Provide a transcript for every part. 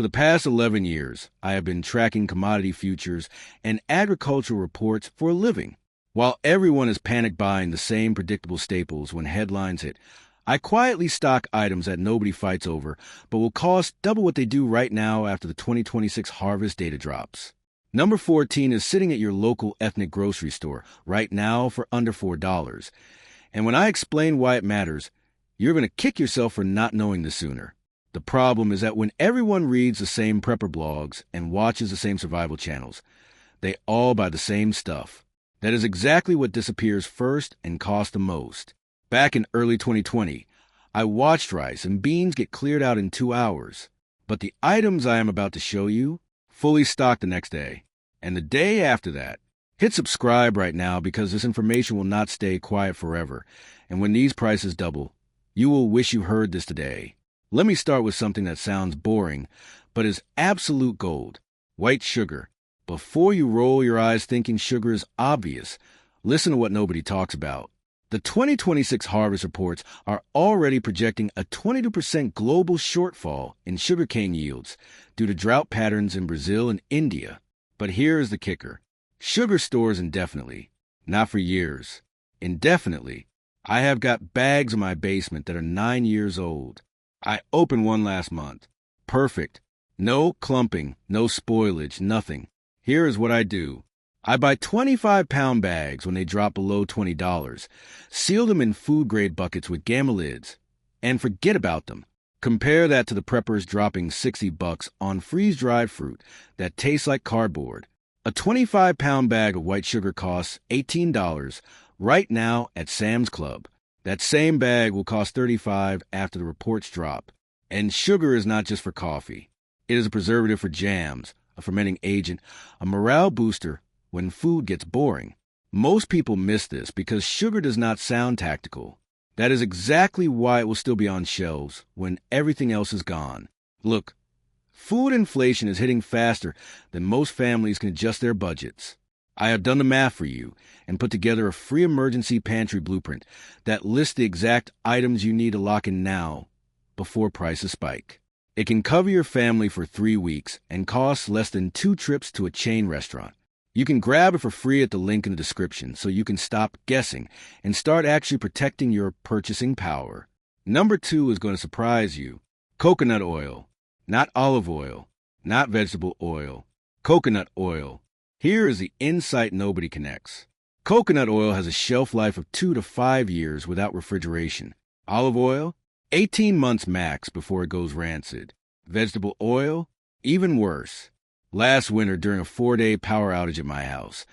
For the past 11 years, I have been tracking commodity futures and agricultural reports for a living. While everyone is panic buying the same predictable staples when headlines hit, I quietly stock items that nobody fights over, but will cost double what they do right now after the 2026 harvest data drops. Number 14 is sitting at your local ethnic grocery store right now for under $4. And when I explain why it matters, you're going to kick yourself for not knowing this sooner. The problem is that when everyone reads the same prepper blogs and watches the same survival channels, they all buy the same stuff. That is exactly what disappears first and costs the most. Back in early 2020, I watched rice and beans get cleared out in 2 hours. But the items I am about to show you, fully stocked the next day. And the day after that. Hit subscribe right now because this information will not stay quiet forever. And when these prices double, you will wish you heard this today. Let me start with something that sounds boring, but is absolute gold. White sugar. Before you roll your eyes thinking sugar is obvious, listen to what nobody talks about. The 2026 harvest reports are already projecting a 22% global shortfall in sugarcane yields due to drought patterns in Brazil and India. But here is the kicker. Sugar stores indefinitely, not for years. Indefinitely. I have got bags in my basement that are 9 years old. I opened one last month. Perfect. No clumping, no spoilage, nothing. Here is what I do. I buy 25-pound bags when they drop below $20, seal them in food-grade buckets with gamma lids, and forget about them. Compare that to the preppers dropping $60 on freeze-dried fruit that tastes like cardboard. A 25-pound bag of white sugar costs $18 right now at Sam's Club. That same bag will cost $35 after the reports drop. And sugar is not just for coffee. It is a preservative for jams, a fermenting agent, a morale booster when food gets boring. Most people miss this because sugar does not sound tactical. That is exactly why it will still be on shelves when everything else is gone. Look, food inflation is hitting faster than most families can adjust their budgets. I have done the math for you and put together a free emergency pantry blueprint that lists the exact items you need to lock in now before prices spike. It can cover your family for 3 weeks and costs less than 2 trips to a chain restaurant. You can grab it for free at the link in the description so you can stop guessing and start actually protecting your purchasing power. Number 2 is going to surprise you. Coconut oil. Not olive oil. Not vegetable oil. Coconut oil. Here is the insight nobody connects. Coconut oil has a shelf life of 2 to 5 years without refrigeration. Olive oil? 18 months max before it goes rancid. Vegetable oil? Even worse. Last winter, during a 4-day power outage at my house,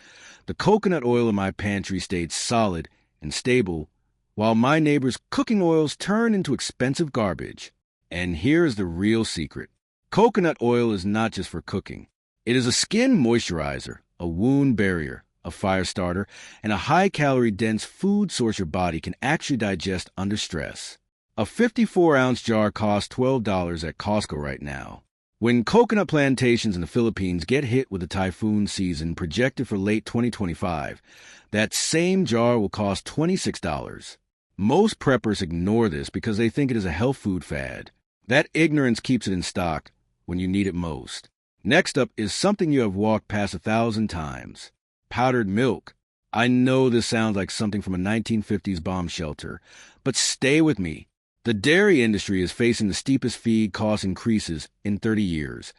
the coconut oil in my pantry stayed solid and stable, while my neighbors' cooking oils turned into expensive garbage. And here's the real secret. Coconut oil is not just for cooking. It is a skin moisturizer, a wound barrier, a fire starter, and a high-calorie dense food source your body can actually digest under stress. A 54-ounce jar costs $12 at Costco right now. When coconut plantations in the Philippines get hit with a typhoon season projected for late 2025, that same jar will cost $26. Most preppers ignore this because they think it is a health food fad. That ignorance keeps it in stock when you need it most. Next up is something you have walked past 1,000 times. Powdered milk. I know this sounds like something from a 1950s bomb shelter, but stay with me. The dairy industry is facing the steepest feed cost increases in 30 years,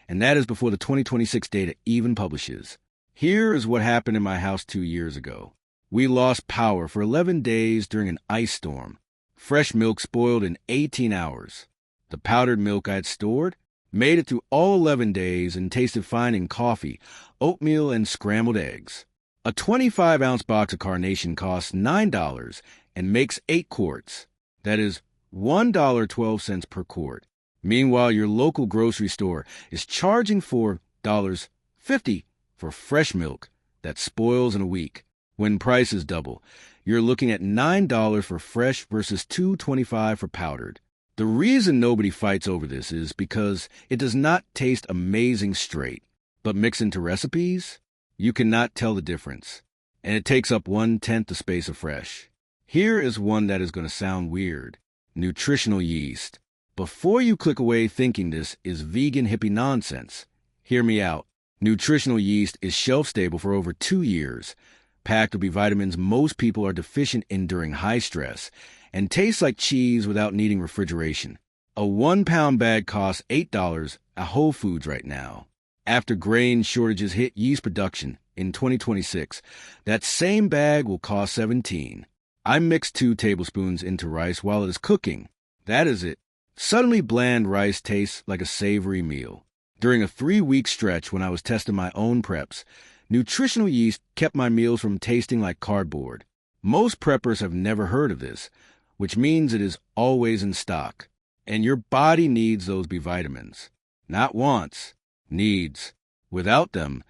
and that is before the 2026 data even publishes. Here is what happened in my house 2 years ago. We lost power for 11 days during an ice storm. Fresh milk spoiled in 18 hours. The powdered milk I had stored made it through all 11 days and tasted fine in coffee, oatmeal, and scrambled eggs. A 25-ounce box of Carnation costs $9 and makes 8 quarts. That is $1.12 per quart. Meanwhile, your local grocery store is charging $4.50 for fresh milk that spoils in a week. When prices double, you're looking at $9 for fresh versus $2.25 for powdered. The reason nobody fights over this is because it does not taste amazing straight, but mixed into recipes, you cannot tell the difference, and it takes up 1/10 the space of fresh. Here is one that is going to sound weird. Nutritional yeast. before you click away thinking this is vegan hippie nonsense, hear me out. Nutritional yeast is shelf-stable for over 2 years, packed with B vitamins most people are deficient in during high stress, and tastes like cheese without needing refrigeration. A 1-pound bag costs $8 at Whole Foods right now. After grain shortages hit yeast production in 2026, that same bag will cost $17. I mix 2 tablespoons into rice while it is cooking. That is it. Suddenly bland rice tastes like a savory meal. During a 3-week stretch when I was testing my own preps, nutritional yeast kept my meals from tasting like cardboard. Most preppers have never heard of this, which means it is always in stock. And your body needs those B vitamins. Not wants, needs. Without them,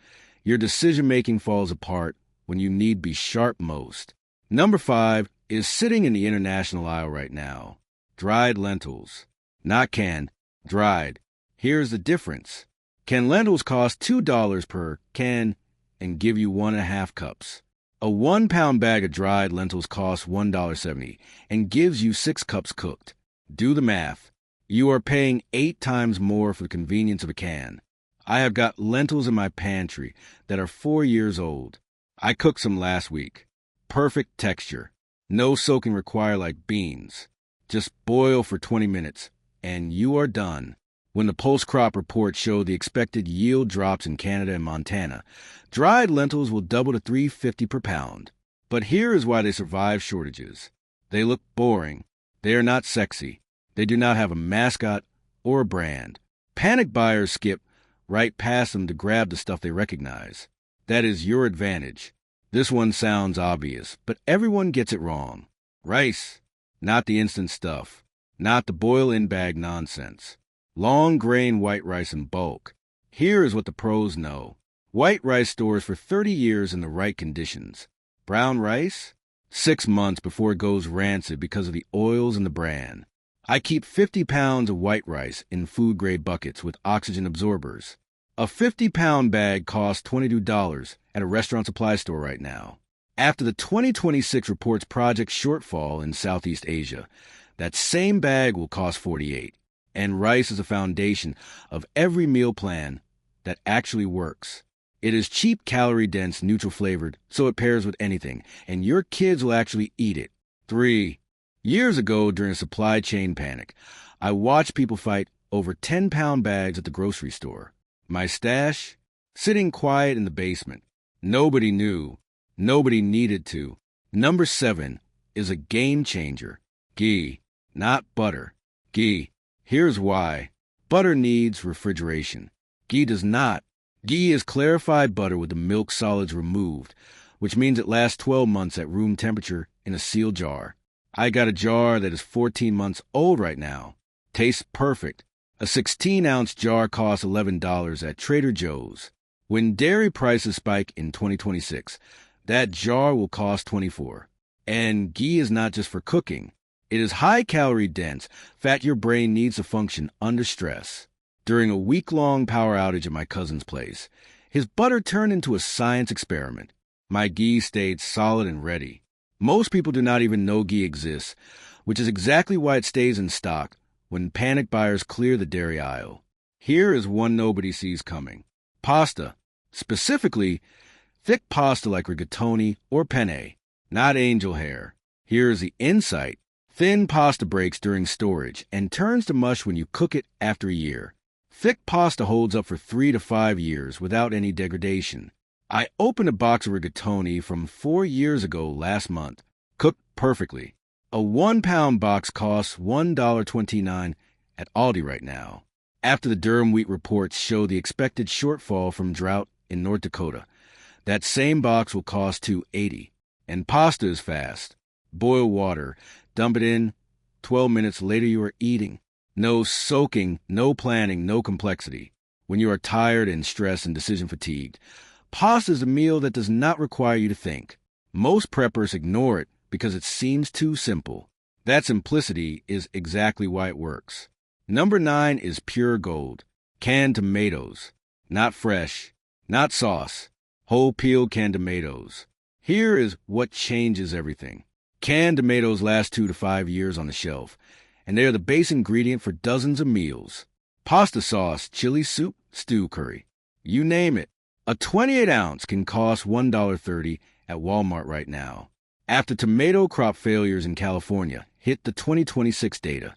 your decision-making falls apart when you need be sharp most. Number 5 is sitting in the international aisle right now. Dried lentils. Not canned, dried. Here's the difference. Can lentils cost $2 per can and give you 1.5 cups? A 1-pound bag of dried lentils costs $1.70 and gives you 6 cups cooked. Do the math. You are paying 8 times more for the convenience of a can. I have got lentils in my pantry that are 4 years old. I cooked some last week. Perfect texture. No soaking required like beans. Just boil for 20 minutes, and you are done. When the post-crop report showed the expected yield drops in Canada and Montana, dried lentils will double to $3.50 per pound. But here is why they survive shortages. They look boring. They are not sexy. They do not have a mascot or a brand. Panic buyers skip right past them to grab the stuff they recognize. That is your advantage. This one sounds obvious, but everyone gets it wrong. Rice, not the instant stuff, not the boil-in-bag nonsense. Long grain white rice in bulk. Here is what the pros know. White rice stores for 30 years in the right conditions. Brown rice? 6 months before it goes rancid because of the oils and the bran. I keep 50 pounds of white rice in food-grade buckets with oxygen absorbers. A 50-pound bag costs $22 at a restaurant supply store right now. After the 2026 reports project shortfall in Southeast Asia, that same bag will cost $48. And rice is a foundation of every meal plan that actually works. It is cheap, calorie-dense, neutral-flavored, so it pairs with anything, and your kids will actually eat it. 3. Years ago, during a supply chain panic, I watched people fight over 10-pound bags at the grocery store. My stash? Sitting quiet in the basement. Nobody knew. Nobody needed to. Number 7 is a game changer. Ghee, not butter. Ghee. Here's why. Butter needs refrigeration. Ghee does not. Ghee is clarified butter with the milk solids removed, which means it lasts 12 months at room temperature in a sealed jar. I got a jar that is 14 months old right now. Tastes perfect. A 16-ounce jar costs $11 at Trader Joe's. When dairy prices spike in 2026, that jar will cost $24. And ghee is not just for cooking. It is high-calorie dense, fat your brain needs to function under stress. During a week-long power outage at my cousin's place, his butter turned into a science experiment. My ghee stayed solid and ready. Most people do not even know ghee exists, which is exactly why it stays in stock when panic buyers clear the dairy aisle. Here is one nobody sees coming. Pasta. Specifically, thick pasta like rigatoni or penne, not angel hair. Here is the insight. Thin pasta breaks during storage and turns to mush when you cook it after a year. Thick pasta holds up for 3 to 5 years without any degradation. I opened a box of rigatoni from 4 years ago last month. Cooked perfectly. A 1-pound box costs $1.29 at Aldi right now. After the Durham wheat reports show the expected shortfall from drought in North Dakota, that same box will cost $2.80. And pasta is fast. Boil water. Dump it in. 12 minutes later you are eating. No soaking, no planning, no complexity. When you are tired and stressed and decision fatigued, pasta is a meal that does not require you to think. Most preppers ignore it because it seems too simple. That simplicity is exactly why it works. Number 9 is pure gold. Canned tomatoes. Not fresh. Not sauce. Whole peeled canned tomatoes. Here is what changes everything. Canned tomatoes last 2 to 5 years on the shelf, and they are the base ingredient for dozens of meals. Pasta sauce, chili soup, stew curry. You name it. A 28-ounce can cost $1.30 at Walmart right now. After tomato crop failures in California hit the 2026 data,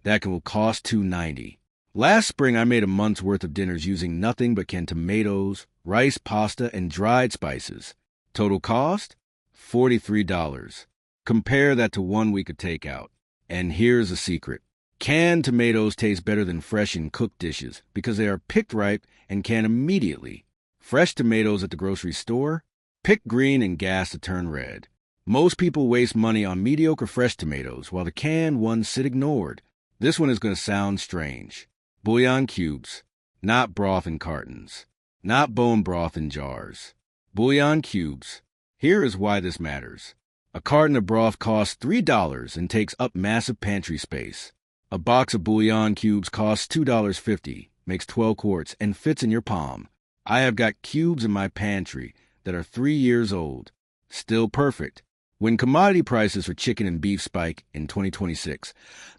that will cost $2.90. Last spring, I made a month's worth of dinners using nothing but canned tomatoes, rice, pasta, and dried spices. Total cost? $43. Compare that to 1 week of takeout. And here's a secret. Canned tomatoes taste better than fresh and cooked dishes because they are picked ripe and canned immediately. Fresh tomatoes at the grocery store, picked green and gassed to turn red. Most people waste money on mediocre fresh tomatoes while the canned ones sit ignored. This one is going to sound strange. Bouillon cubes, not broth in cartons, not bone broth in jars. Bouillon cubes. Here is why this matters. A carton of broth costs $3 and takes up massive pantry space. A box of bouillon cubes costs $2.50, makes 12 quarts, and fits in your palm. I have got cubes in my pantry that are 3 years old. Still perfect. When commodity prices for chicken and beef spike in 2026,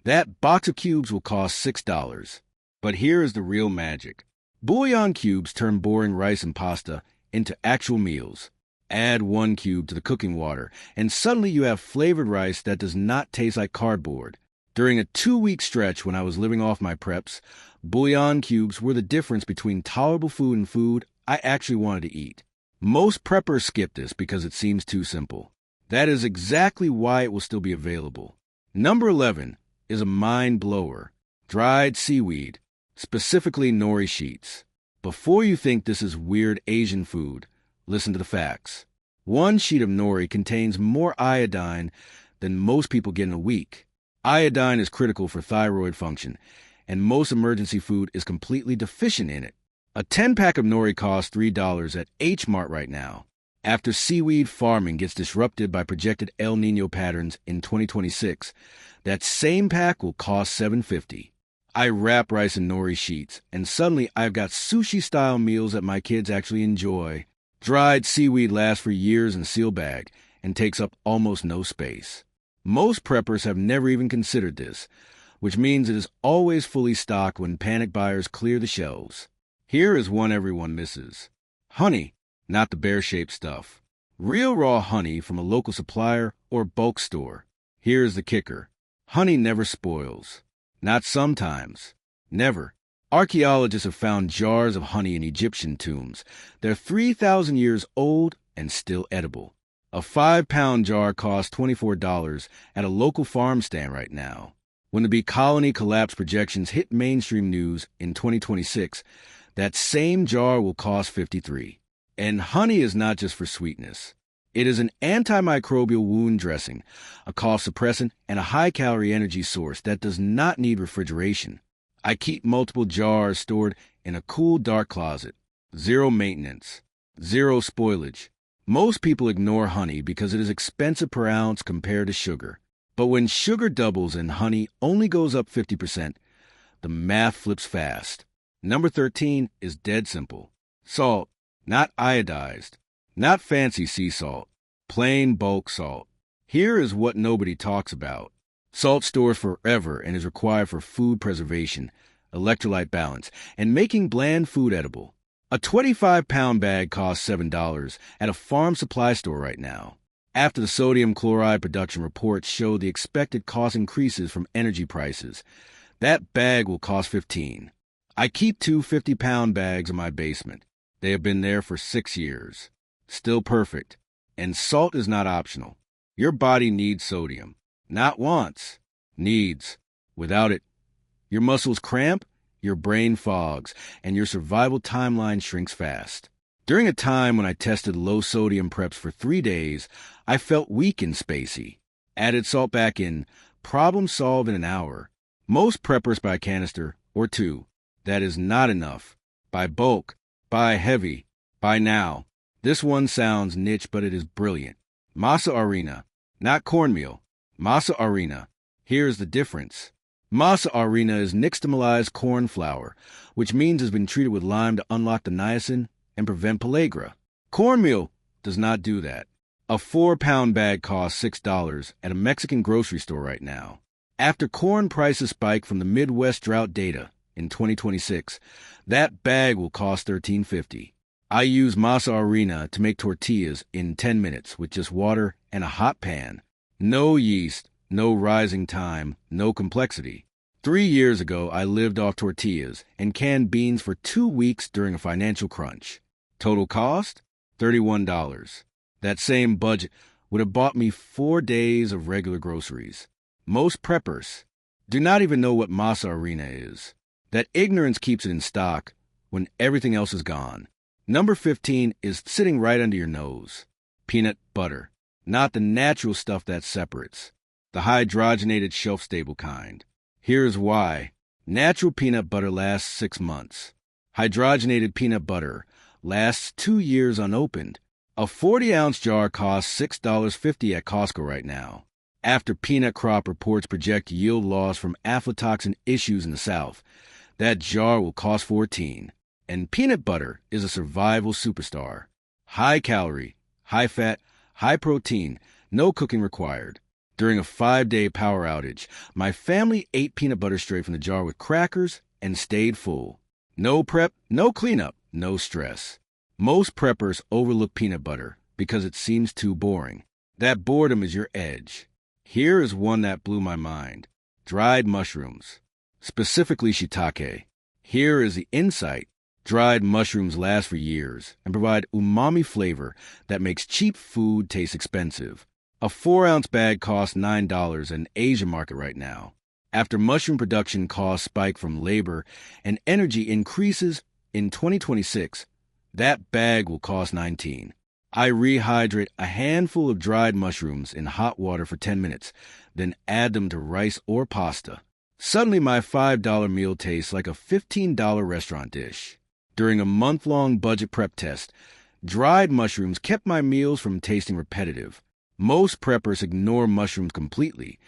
that box of cubes will cost $6. But here is the real magic. Bouillon cubes turn boring rice and pasta into actual meals. Add 1 cube to the cooking water, and suddenly you have flavored rice that does not taste like cardboard. During a 2-week stretch when I was living off my preps, bouillon cubes were the difference between tolerable food and food I actually wanted to eat. Most preppers skip this because it seems too simple. That is exactly why it will still be available. Number 11 is a mind blower. Dried seaweed, specifically nori sheets. Before you think this is weird Asian food, listen to the facts. 1 sheet of nori contains more iodine than most people get in a week. Iodine is critical for thyroid function, and most emergency food is completely deficient in it. A 10-pack of nori costs $3 at H Mart right now. After seaweed farming gets disrupted by projected El Niño patterns in 2026, that same pack will cost $7.50. I wrap rice in nori sheets, and suddenly I've got sushi-style meals that my kids actually enjoy. Dried seaweed lasts for years in seal bag and takes up almost no space. Most preppers have never even considered this, which means it is always fully stocked when panic buyers clear the shelves. Here is one everyone misses. Honey, not the bear-shaped stuff. Real raw honey from a local supplier or bulk store. Here's the kicker. Honey never spoils. Not sometimes. Never. Archaeologists have found jars of honey in Egyptian tombs. They're 3,000 years old and still edible. A 5-pound jar costs $24 at a local farm stand right now. When the bee colony collapse projections hit mainstream news in 2026, that same jar will cost $53. And honey is not just for sweetness. It is an antimicrobial wound dressing, a cough suppressant, and a high-calorie energy source that does not need refrigeration. I keep multiple jars stored in a cool, dark closet. Zero maintenance. Zero spoilage. Most people ignore honey because it is expensive per ounce compared to sugar. But when sugar doubles and honey only goes up 50%, the math flips fast. Number 13 is dead simple. Salt. Not iodized, not fancy sea salt, plain bulk salt. Here is what nobody talks about. Salt stores forever and is required for food preservation, electrolyte balance, and making bland food edible. A 25-pound bag costs $7 at a farm supply store right now. After the sodium chloride production reports show the expected cost increases from energy prices, that bag will cost $15. I keep 2 50-pound bags in my basement. They have been there for 6 years. Still perfect. And salt is not optional. Your body needs sodium. Not wants. Needs. Without it, your muscles cramp, your brain fogs, and your survival timeline shrinks fast. During a time when I tested low-sodium preps for 3 days, I felt weak and spacey. Added salt back in. Problem solved in an hour. Most preppers buy a canister or 2. That is not enough. Buy bulk. Buy heavy. Buy now. This one sounds niche, but it is brilliant. Masa harina, not cornmeal. Masa harina. Here's the difference. Masa harina is nixtamalized corn flour, which means it's been treated with lime to unlock the niacin and prevent pellagra. Cornmeal does not do that. A 4-pound bag costs $6 at a Mexican grocery store right now. After corn prices spike from the Midwest drought data in 2026, that bag will cost $13.50. I use masa harina to make tortillas in 10 minutes with just water and a hot pan. No yeast, no rising time, no complexity. 3 years ago, I lived off tortillas and canned beans for 2 weeks during a financial crunch. Total cost? $31. That same budget would have bought me 4 days of regular groceries. Most preppers do not even know what masa harina is. That ignorance keeps it in stock when everything else is gone. Number 15 is sitting right under your nose. Peanut butter. Not the natural stuff that separates. The hydrogenated shelf-stable kind. Here's why. Natural peanut butter lasts 6 months. Hydrogenated peanut butter lasts 2 years unopened. A 40-ounce jar costs $6.50 at Costco right now. After peanut crop reports project yield loss from aflatoxin issues in the South, that jar will cost $14. And peanut butter is a survival superstar. High calorie, high fat, high protein, no cooking required. During a 5-day power outage, my family ate peanut butter straight from the jar with crackers and stayed full. No prep, no cleanup, no stress. Most preppers overlook peanut butter because it seems too boring. That boredom is your edge. Here is one that blew my mind. Dried mushrooms, specifically shiitake. Here is the insight. Dried mushrooms last for years and provide umami flavor that makes cheap food taste expensive. A 4-ounce bag costs $9 in the Asian market right now. After mushroom production costs spike from labor and energy increases in 2026, that bag will cost $19. I rehydrate a handful of dried mushrooms in hot water for 10 minutes, then add them to rice or pasta. Suddenly my $5 meal tastes like a $15 restaurant dish. During a month-long budget prep test, dried mushrooms kept my meals from tasting repetitive. Most preppers ignore mushrooms completely,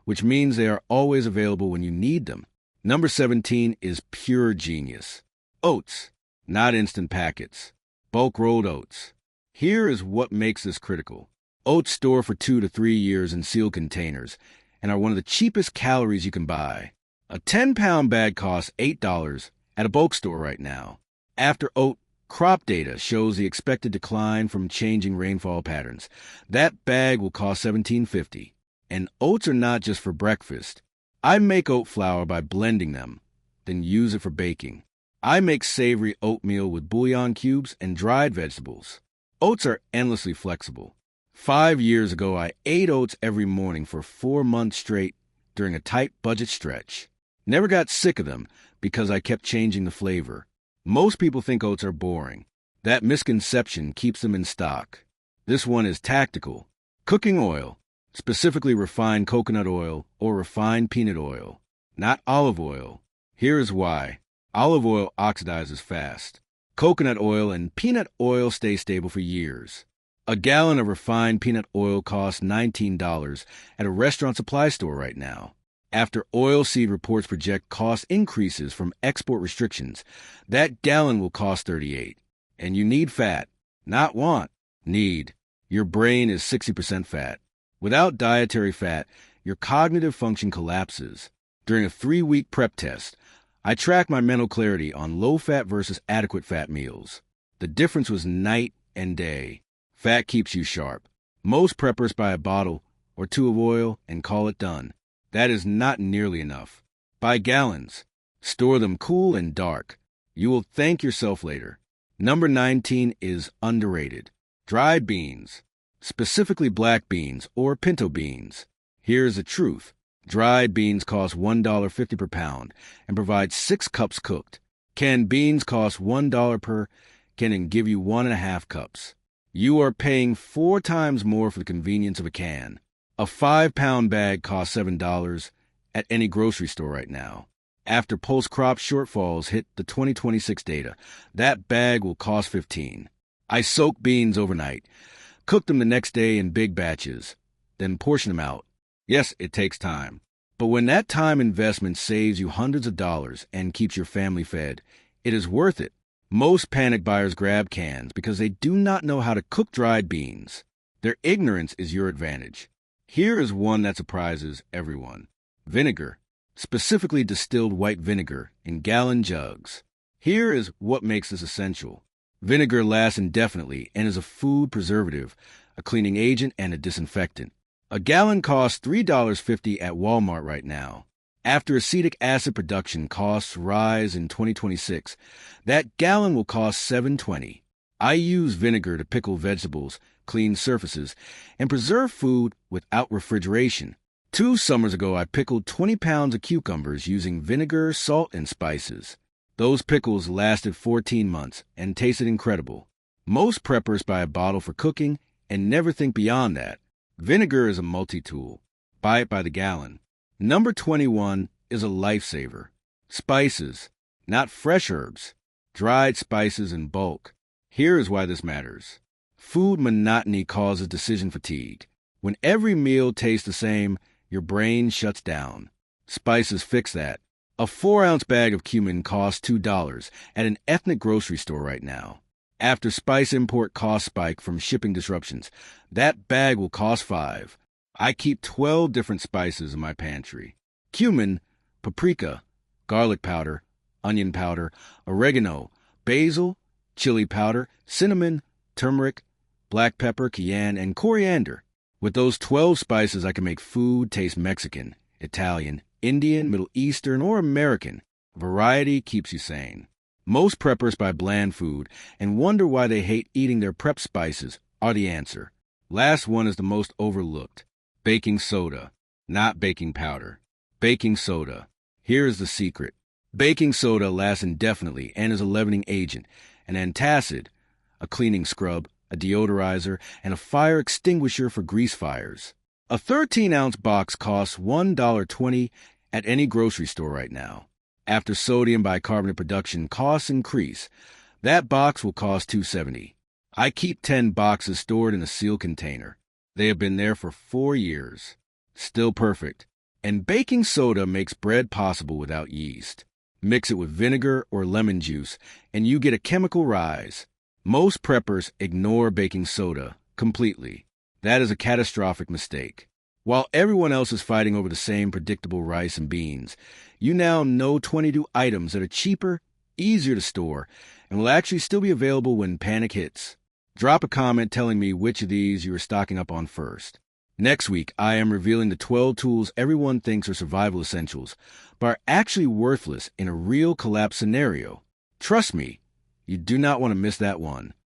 which means they are always available when you need them. Number 17 is pure genius. Oats, not instant packets. Bulk rolled oats. Here is what makes this critical. Oats store for 2 to 3 years in sealed containers and are one of the cheapest calories you can buy. A 10-pound bag costs $8 at a bulk store right now. After oat crop data shows the expected decline from changing rainfall patterns, that bag will cost $17.50. And oats are not just for breakfast. I make oat flour by blending them, then use it for baking. I make savory oatmeal with bouillon cubes and dried vegetables. Oats are endlessly flexible. 5 years ago, I ate oats every morning for 4 months straight during a tight budget stretch. Never got sick of them because I kept changing the flavor. Most people think oats are boring. That misconception keeps them in stock. This one is tactical. Cooking oil, specifically refined coconut oil or refined peanut oil, not olive oil. Here is why. Olive oil oxidizes fast. Coconut oil and peanut oil stay stable for years. A gallon of refined peanut oil costs $19 at a restaurant supply store right now. After oilseed reports project cost increases from export restrictions, that gallon will cost $38. And you need fat, not want, need. Your brain is 60% fat. Without dietary fat, your cognitive function collapses. During a 3-week prep test, I tracked my mental clarity on low-fat versus adequate fat meals. The difference was night and day. Fat keeps you sharp. Most preppers buy a bottle or 2 of oil and call it done. That is not nearly enough. Buy gallons. Store them cool and dark. You will thank yourself later. Number 19 is underrated. Dried beans, specifically black beans or pinto beans. Here's the truth. Dried beans cost $1.50 per pound and provide 6 cups cooked. Canned beans cost $1 per can and give you 1.5 cups. You are paying 4 times more for the convenience of a can. A 5-pound bag costs $7 at any grocery store right now. After post-crop shortfalls hit the 2026 data, that bag will cost $15. I soak beans overnight, cook them the next day in big batches, then portion them out. Yes, it takes time. But when that time investment saves you hundreds of dollars and keeps your family fed, it is worth it. Most panic buyers grab cans because they do not know how to cook dried beans. Their ignorance is your advantage. Here is one that surprises everyone. Vinegar, specifically distilled white vinegar in gallon jugs. Here is what makes this essential. Vinegar lasts indefinitely and is a food preservative, a cleaning agent, and a disinfectant. A gallon costs $3.50 at Walmart right now. After acetic acid production costs rise in 2026, that gallon will cost $7.20. I use vinegar to pickle vegetables, clean surfaces, and preserve food without refrigeration. 2 summers ago, I pickled 20 pounds of cucumbers using vinegar, salt, and spices. Those pickles lasted 14 months and tasted incredible. Most preppers buy a bottle for cooking and never think beyond that. Vinegar is a multi-tool. Buy it by the gallon. Number 21 is a lifesaver. Spices, not fresh herbs. Dried spices in bulk. Here is why this matters. Food monotony causes decision fatigue. When every meal tastes the same, your brain shuts down. Spices fix that. A 4-ounce bag of cumin costs $2 at an ethnic grocery store right now. After spice import costs spike from shipping disruptions, that bag will cost $5. I keep 12 different spices in my pantry. Cumin, paprika, garlic powder, onion powder, oregano, basil, chili powder, cinnamon, turmeric, black pepper, cayenne, and coriander. With those 12 spices, I can make food taste Mexican, Italian, Indian, Middle Eastern, or American. Variety keeps you sane. Most preppers buy bland food and wonder why they hate eating their prep spices are the answer. Last one is the most overlooked. Baking soda, not baking powder. Baking soda. Here is the secret. Baking soda lasts indefinitely and is a leavening agent, an antacid, a cleaning scrub, a deodorizer, and a fire extinguisher for grease fires. A 13-ounce box costs $1.20 at any grocery store right now. After sodium bicarbonate production costs increase, that box will cost $2.70. I keep 10 boxes stored in a sealed container. They have been there for 4 years. Still perfect. And baking soda makes bread possible without yeast. Mix it with vinegar or lemon juice, and you get a chemical rise. Most preppers ignore baking soda completely. That is a catastrophic mistake. While everyone else is fighting over the same predictable rice and beans, you now know 22 items that are cheaper, easier to store, and will actually still be available when panic hits. Drop a comment telling me which of these you are stocking up on first. Next week, I am revealing the 12 tools everyone thinks are survival essentials, but are actually worthless in a real collapse scenario. Trust me, you do not want to miss that one.